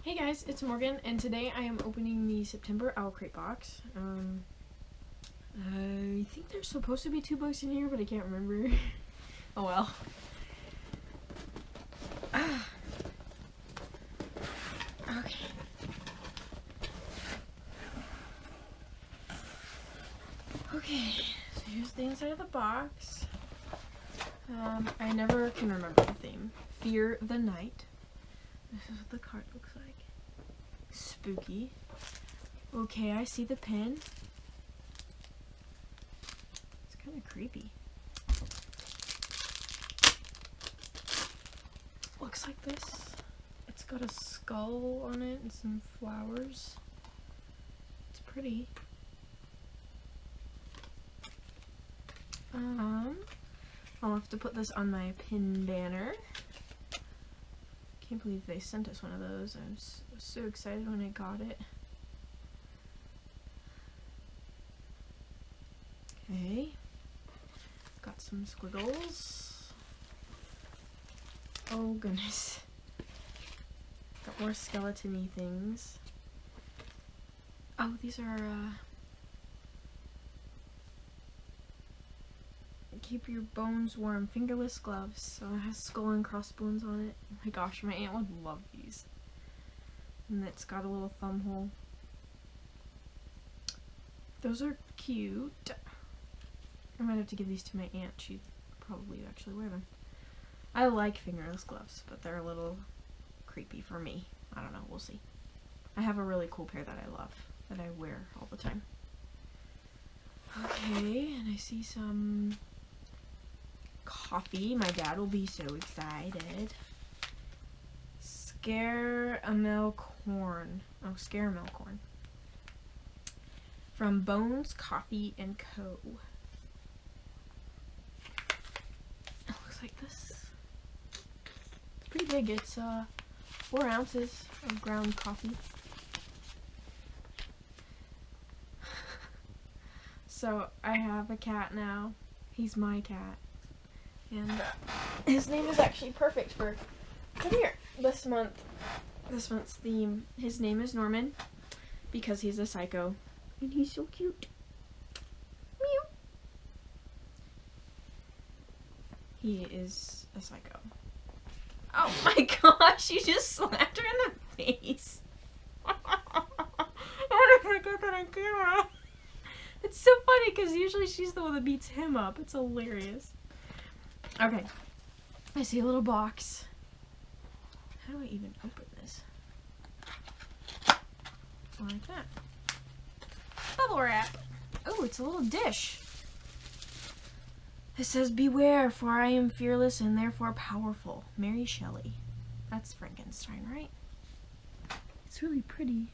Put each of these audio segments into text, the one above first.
Hey guys, it's Morgan, and today I am opening the September Owlcrate box. I think there's supposed to be 2 books in here, but I can't remember. Oh well. Okay. Okay, so here's the inside of the box. I never can remember the theme. Fear the Night. This is what the card looks like. Spooky. Okay, I see the pin. It's kind of creepy. Looks like this. It's got a skull on it and some flowers. It's pretty. I'll have to put this on my pin banner. Can't believe they sent us one of those. I was so excited when I got it. Okay. Got some squiggles. Oh goodness. Got more skeleton-y things. Oh, these are keep your bones warm fingerless gloves. So it has skull and crossbones on it. Oh my gosh, my aunt would love these. And it's got a little thumb hole. Those are cute. I might have to give these to my aunt. She'd probably actually wear them. I like fingerless gloves, but they're a little creepy for me. I don't know, we'll see. I have a really cool pair that I love, that I wear all the time. Okay, and I see some coffee. My dad will be so excited. Caramel corn. Oh, caramel corn. From Bones Coffee and Co. It looks like this. It's pretty big. It's 4 ounces of ground coffee. So I have a cat now. He's my cat. And his name is actually perfect for, come here, this month's theme. His name is Norman because he's a psycho. And he's so cute. Meow. He is a psycho. Oh my gosh, you just slapped her in the face. I want to get that on camera. It's so funny because usually she's the one that beats him up. It's hilarious. Okay, I see a little box. How do I even open this? Like that. Bubble wrap. Oh, it's a little dish. It says, "Beware, for I am fearless and therefore powerful." Mary Shelley. That's Frankenstein, right? It's really pretty.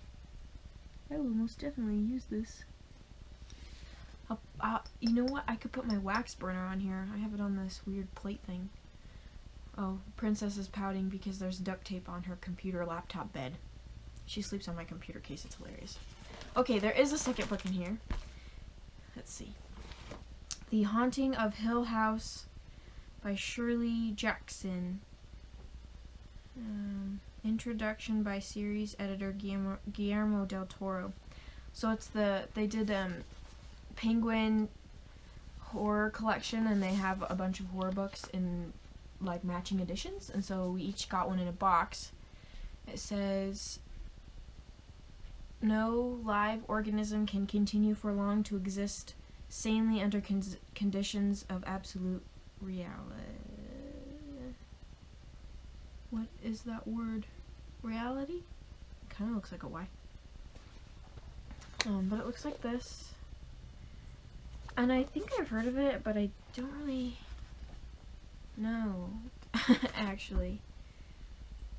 I will most definitely use this. You know what? I could put my wax burner on here. I have it on this weird plate thing. Oh, Princess is pouting because there's duct tape on her computer laptop bed. She sleeps on my computer case. It's hilarious. Okay, there is a second book in here. Let's see. The Haunting of Hill House by Shirley Jackson. Introduction by series editor Guillermo del Toro. So it's they did Penguin horror collection, and they have a bunch of horror books in like matching editions, and so we each got one in a box. It says, "No live organism can continue for long to exist sanely under conditions of absolute reality." What is that word? Reality? It kind of looks like a Y. But it looks like this. And I think I've heard of it, but I don't really know, actually.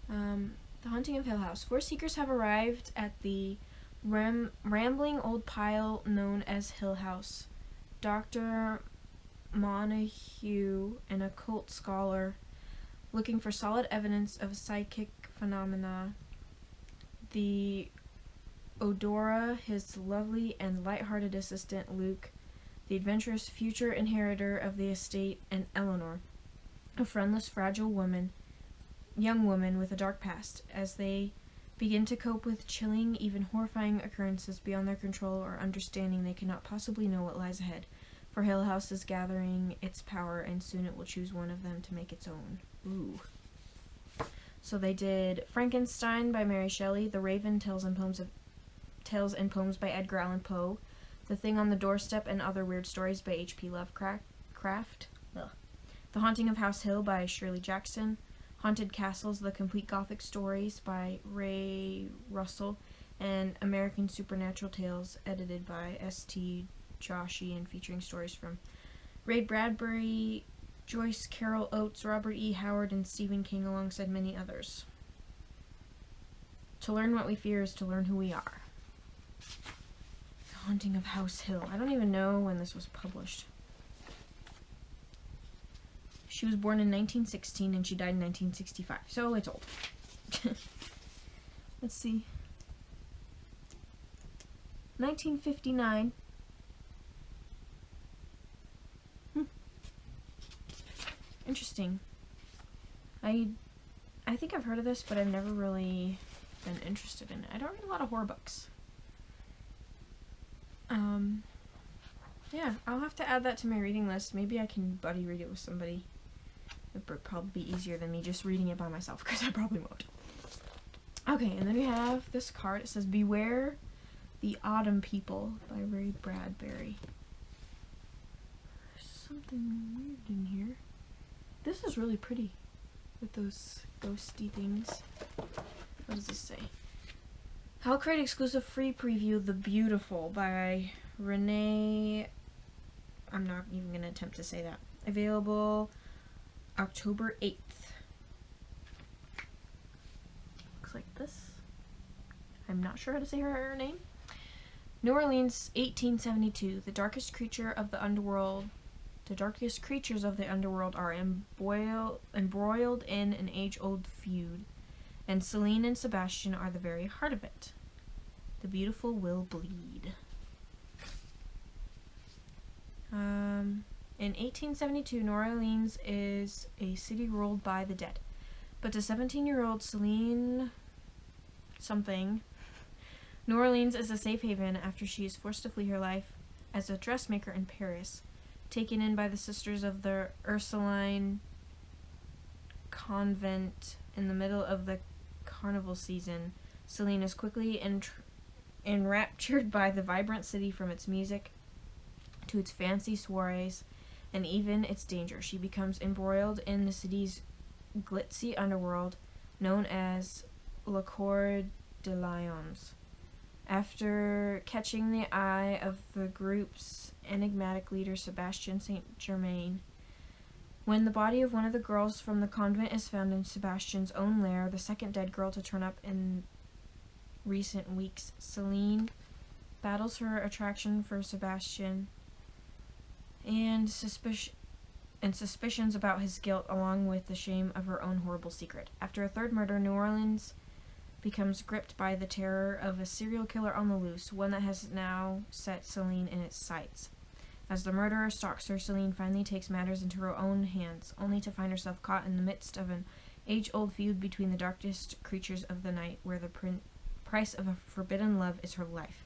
The Haunting of Hill House. 4 seekers have arrived at the rambling old pile known as Hill House. Dr. Montague, an occult scholar, looking for solid evidence of psychic phenomena. The Odora, his lovely and light-hearted assistant Luke, the adventurous future inheritor of the estate, and Eleanor, a friendless, fragile young woman with a dark past. As they begin to cope with chilling, even horrifying occurrences beyond their control or understanding. They cannot possibly know what lies ahead, for Hill House is gathering its power, and soon it will choose one of them to make its own. Ooh. So they did Frankenstein by Mary Shelley, The Raven, Tales and Poems by Edgar Allan Poe, The Thing on the Doorstep and Other Weird Stories by H.P. Lovecraft, The Haunting of House Hill by Shirley Jackson, Haunted Castles, The Complete Gothic Stories by Ray Russell, and American Supernatural Tales, edited by S.T. Joshi and featuring stories from Ray Bradbury, Joyce Carol Oates, Robert E. Howard, and Stephen King, alongside many others. To learn what we fear is to learn who we are. The Haunting of House Hill. I don't even know when this was published. She was born in 1916 and she died in 1965, so it's old. Let's see. 1959. Interesting. I think I've heard of this, but I've never really been interested in it. I don't read a lot of horror books. Yeah, I'll have to add that to my reading list. Maybe I can buddy read it with somebody. It would probably be easier than me just reading it by myself, because I probably won't. Okay, and then we have this card. It says, Beware the Autumn People by Ray Bradbury. There's something weird in here. This is really pretty with those ghosty things. What does this say? Owlcrate exclusive free preview, The Beautiful by Renee. I'm not even going to attempt to say that. Available October 8th. Looks like this. I'm not sure how to say her name. New Orleans, 1872. The darkest creatures of the underworld are embroiled in an age-old feud, and Celine and Sebastian are the very heart of it. The beautiful will bleed. In 1872, New Orleans is a city ruled by the dead. But to 17-year-old Celine something, New Orleans is a safe haven after she is forced to flee her life as a dressmaker in Paris. Taken in by the sisters of the Ursuline convent in the middle of the carnival season, Celine is quickly enraptured by the vibrant city, from its music to its fancy soirees and even its danger. She becomes embroiled in the city's glitzy underworld known as La Cour des Lions. After catching the eye of the group's enigmatic leader, Sebastian Saint Germain, when the body of one of the girls from the convent is found in Sebastian's own lair, the second dead girl to turn up in recent weeks, Celine battles her attraction for Sebastian and suspicions about his guilt, along with the shame of her own horrible secret. After a third murder, New Orleans becomes gripped by the terror of a serial killer on the loose, one that has now set Celine in its sights. As the murderer stalks her, Celine finally takes matters into her own hands, only to find herself caught in the midst of an age-old feud between the darkest creatures of the night, where the price of a forbidden love is her life.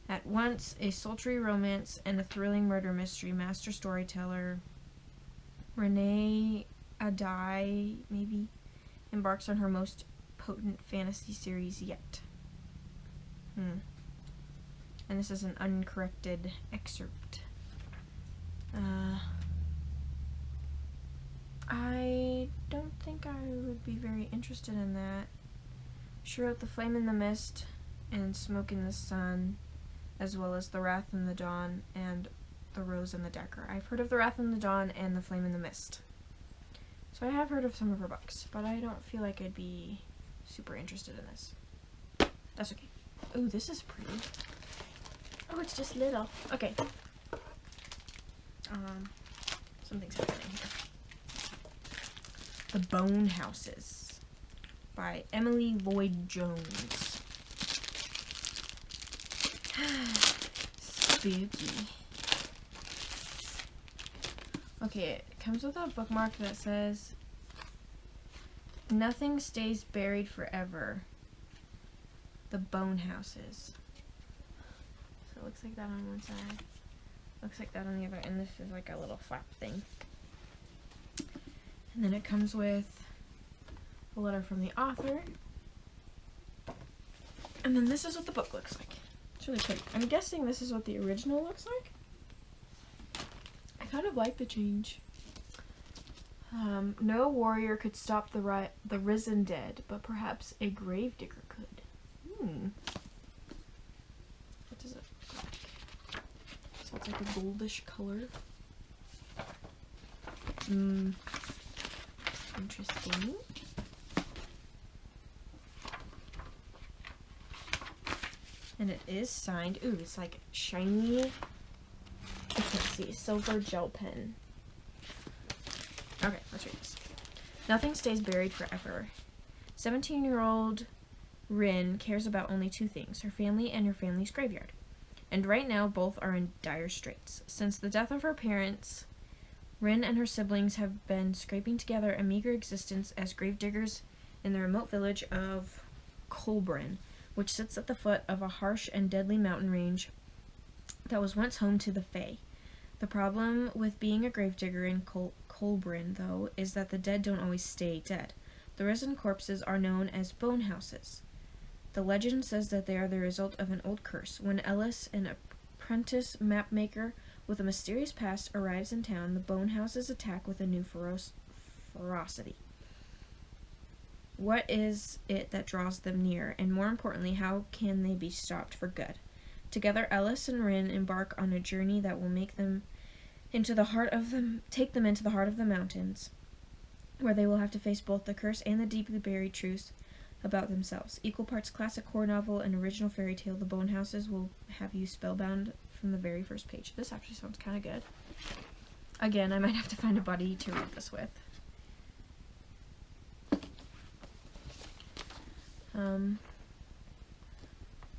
At once a sultry romance and a thrilling murder mystery, master storyteller Renee Adai, maybe, embarks on her most potent fantasy series yet. And this is an uncorrected excerpt. I don't think I would be very interested in that. She wrote The Flame in the Mist and Smoke in the Sun, as well as The Wrath in the Dawn and The Rose and the Dagger. I've heard of The Wrath in the Dawn and The Flame in the Mist. So I have heard of some of her books, but I don't feel like I'd be super interested in this. That's okay. Ooh, this is pretty. Oh, it's just little. Okay. Something's happening here. The Bone Houses by Emily Lloyd Jones. Spooky. Okay, it comes with a bookmark that says, "Nothing stays buried forever. the bone houses. So it looks like that on one side. Looks like that on the other, and this is like a little flap thing. And then it comes with a letter from the author. And then this is what the book looks like. It's really pretty. I'm guessing this is what the original looks like. I kind of like the change. No warrior could stop the risen dead, but perhaps a gravedigger could. What does it look like? So it's like a goldish color. Interesting. And it is signed. Ooh, it's like shiny. I can't see. Silver gel pen. Okay, let's read this. Nothing stays buried forever. 17-year-old Rin cares about only two things, her family and her family's graveyard. And right now, both are in dire straits. Since the death of her parents, Rin and her siblings have been scraping together a meager existence as gravediggers in the remote village of Kolbrin, which sits at the foot of a harsh and deadly mountain range that was once home to the Fae. The problem with being a gravedigger in Kolbrin, though, is that the dead don't always stay dead. The risen corpses are known as bone houses. The legend says that they are the result of an old curse. When Ellis, an apprentice mapmaker with a mysterious past, arrives in town, the bone houses attack with a new ferocity. What is it that draws them near, and more importantly, how can they be stopped for good? Together, Ellis and Rin embark on a journey that will take them into the heart of the mountains, where they will have to face both the curse and the deeply buried truths about themselves. Equal parts classic horror novel and original fairy tale, the bone houses will have you spellbound from the very first page. This actually sounds kind of good. Again, I might have to find a buddy to read this with.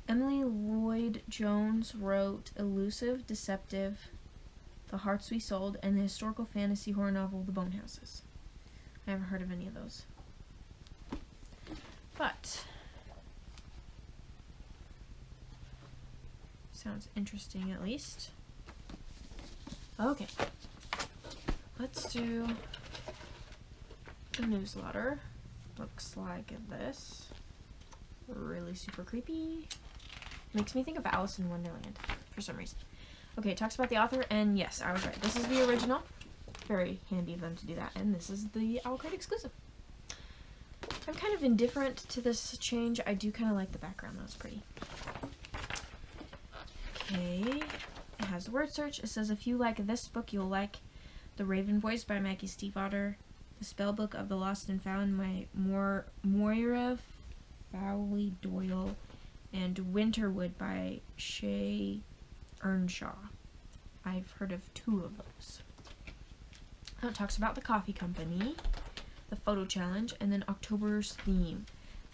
Emily Lloyd Jones wrote Elusive, Deceptive, The Hearts We Sold, and the historical fantasy horror novel The Bone Houses. I haven't heard of any of those. But sounds interesting at least. Okay. Let's do the newsletter. Looks like this. Really super creepy. Makes me think of Alice in Wonderland for some reason. Okay, it talks about the author, and yes, I was right. This is the original. Very handy of them to do that. And this is the Owlcrate exclusive. I'm kind of indifferent to this change. I do kind of like the background. That's pretty. Okay. It has the word search. It says, if you like this book, you'll like The Raven Voice by Maggie Stiefvater, The Spellbook of the Lost and Found by Moira Fowley Doyle, and Winterwood by Shay Earnshaw. I've heard of two of those. Now it talks about the coffee company, the photo challenge, and then October's theme.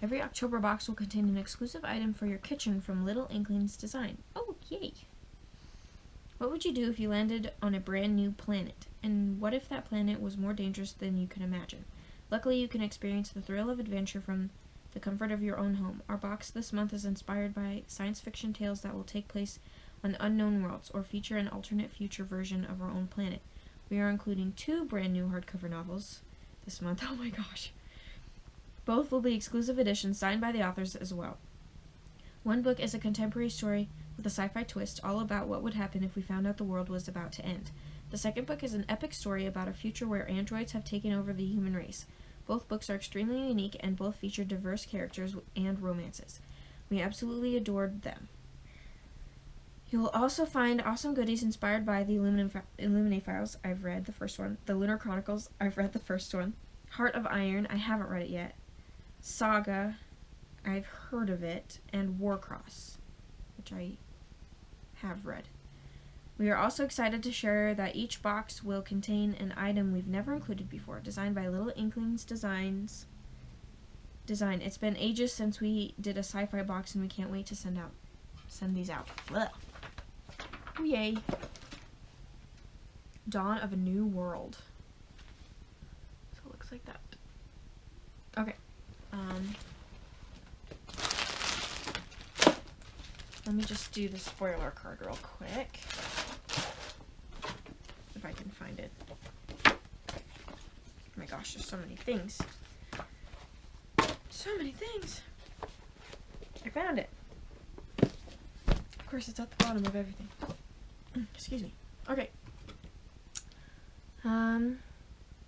Every October box will contain an exclusive item for your kitchen from Little Inklings Design. Oh, yay! What would you do if you landed on a brand new planet? And what if that planet was more dangerous than you can imagine? Luckily, you can experience the thrill of adventure from the comfort of your own home. Our box this month is inspired by science fiction tales that will take place on unknown worlds or feature an alternate future version of our own planet. We are including 2 brand new hardcover novels this month. Oh my gosh. Both will be exclusive editions signed by the authors as well. One book is a contemporary story with a sci-fi twist all about what would happen if we found out the world was about to end. The second book is an epic story about a future where androids have taken over the human race. Both books are extremely unique and both feature diverse characters and romances. We absolutely adored them. You'll also find awesome goodies inspired by the Illuminate Files. I've read the first one. The Lunar Chronicles. I've read the first one. Heart of Iron. I haven't read it yet. Saga. I've heard of it. And Warcross, which I have read. We are also excited to share that each box will contain an item we've never included before, designed by Little Inklings Design. It's been ages since we did a sci-fi box, and we can't wait to send these out. Ugh. Oh, yay. Dawn of a New World. So it looks like that. Okay. Let me just do the spoiler card real quick. If I can find it. Oh my gosh, there's so many things. So many things. I found it. Of course, it's at the bottom of everything. Excuse me. Okay.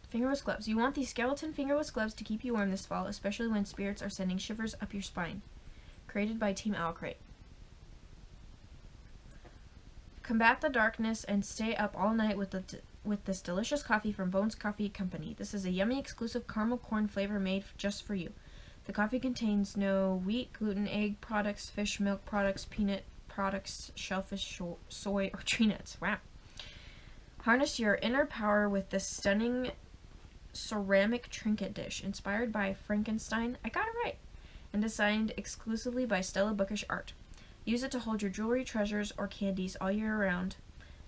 Fingerless gloves. You want these skeleton fingerless gloves to keep you warm this fall, especially when spirits are sending shivers up your spine. Created by Team Owlcrate. Combat the darkness and stay up all night with this delicious coffee from Bones Coffee Company. This is a yummy exclusive caramel corn flavor made just for you. The coffee contains no wheat, gluten, egg products, fish, milk products, peanut products, shellfish, soy, or tree nuts. Wow. Harness your inner power with this stunning ceramic trinket dish inspired by Frankenstein. I got it right. And designed exclusively by Stella Bookish Art. Use it to hold your jewelry, treasures, or candies all year round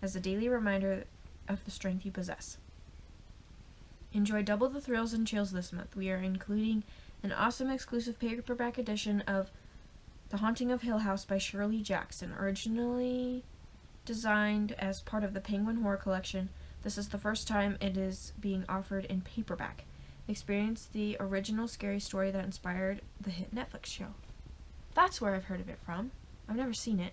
as a daily reminder of the strength you possess. Enjoy double the thrills and chills this month. We are including an awesome exclusive paperback edition of The Haunting of Hill House by Shirley Jackson, originally designed as part of the Penguin Horror Collection. This is the first time it is being offered in paperback. Experience the original scary story that inspired the hit Netflix show. That's where I've heard of it from. I've never seen it.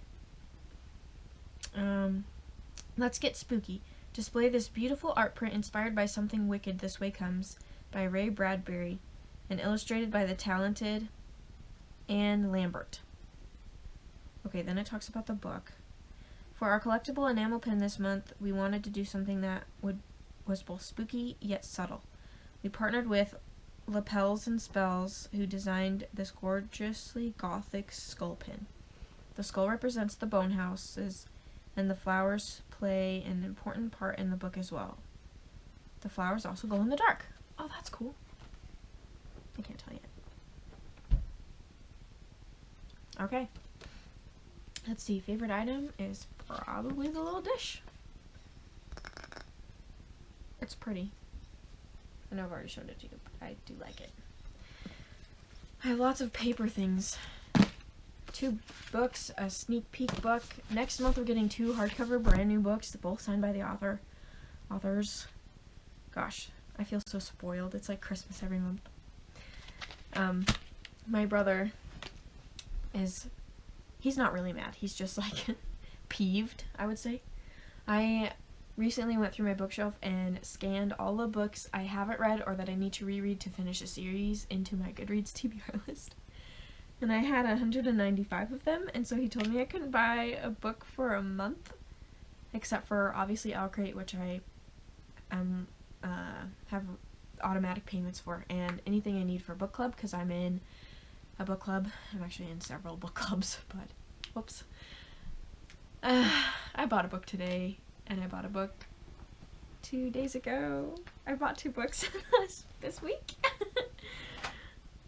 Let's get spooky. Display this beautiful art print inspired by something wicked this way comes by Ray Bradbury and illustrated by the talented Anne Lambert. Okay, then it talks about the book. For our collectible enamel pin this month, we wanted to do something that was both spooky yet subtle. We partnered with Lapels and Spells, who designed this gorgeously gothic skull pin. The skull represents the bone houses, and the flowers play an important part in the book as well. The flowers also glow in the dark. Oh, that's cool. I can't tell yet. Okay. Let's see. Favorite item is probably the little dish. It's pretty. I know I've already showed it to you, but I do like it. I have lots of paper things. 2 books, a sneak peek book. Next month we're getting 2 hardcover brand new books, both signed by the authors. Gosh, I feel so spoiled. It's like Christmas every month. My brother he's not really mad. He's just like peeved, I would say. I recently went through my bookshelf and scanned all the books I haven't read or that I need to reread to finish a series into my Goodreads TBR list. And I had 195 of them, and so he told me I couldn't buy a book for a month, except for obviously Owlcrate, which I have automatic payments for, and anything I need for book club, because I'm in a book club. I'm actually in several book clubs, but whoops. I bought a book today, and I bought a book 2 days ago. I bought 2 books this week.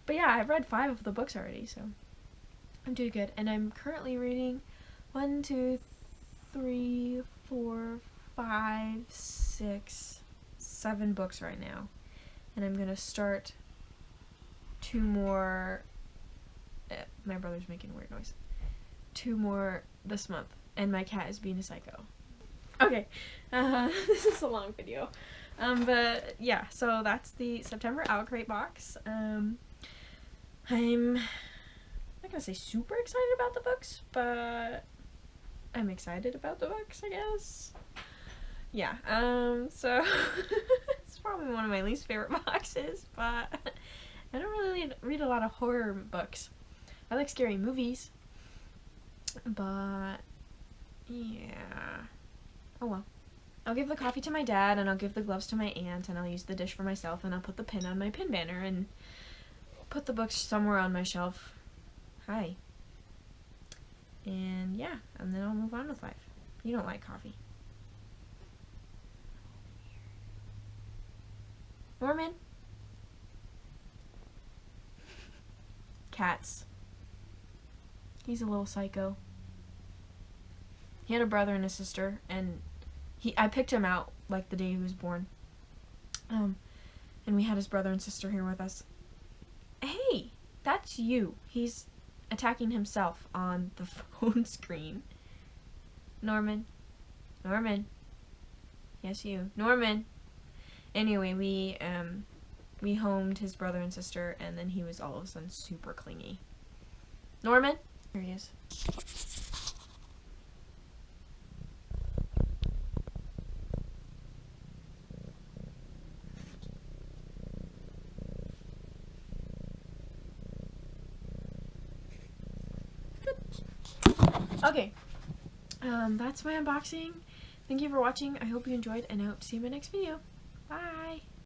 But yeah, I've read 5 of the books already, so I'm doing good. And I'm currently reading 1, 2, 3, 4, 5, 6, 7 books right now. And I'm gonna start 2 more. My brother's making a weird noise. 2 more this month. And my cat is being a psycho. Okay, this is a long video. But yeah, so that's the September Owlcrate box. I'm not gonna say super excited about the books, but I'm excited about the books, I guess. Yeah, so it's probably one of my least favorite boxes, but I don't really read a lot of horror books. I like scary movies, but yeah. Oh well. I'll give the coffee to my dad, and I'll give the gloves to my aunt, and I'll use the dish for myself, and I'll put the pin on my pin banner, and put the books somewhere on my shelf. Hi. And yeah, and then I'll move on with life. You don't like coffee. Norman. Cats. He's a little psycho. He had a brother and a sister, and I picked him out like the day he was born. And we had his brother and sister here with us. Hey, that's you. He's attacking himself on the phone screen. Norman. Norman. Yes, you. Norman. Anyway, we homed his brother and sister, and then he was all of a sudden super clingy. Norman? Here he is. Okay, that's my unboxing. Thank you for watching. I hope you enjoyed, and I hope to see you in my next video. Bye!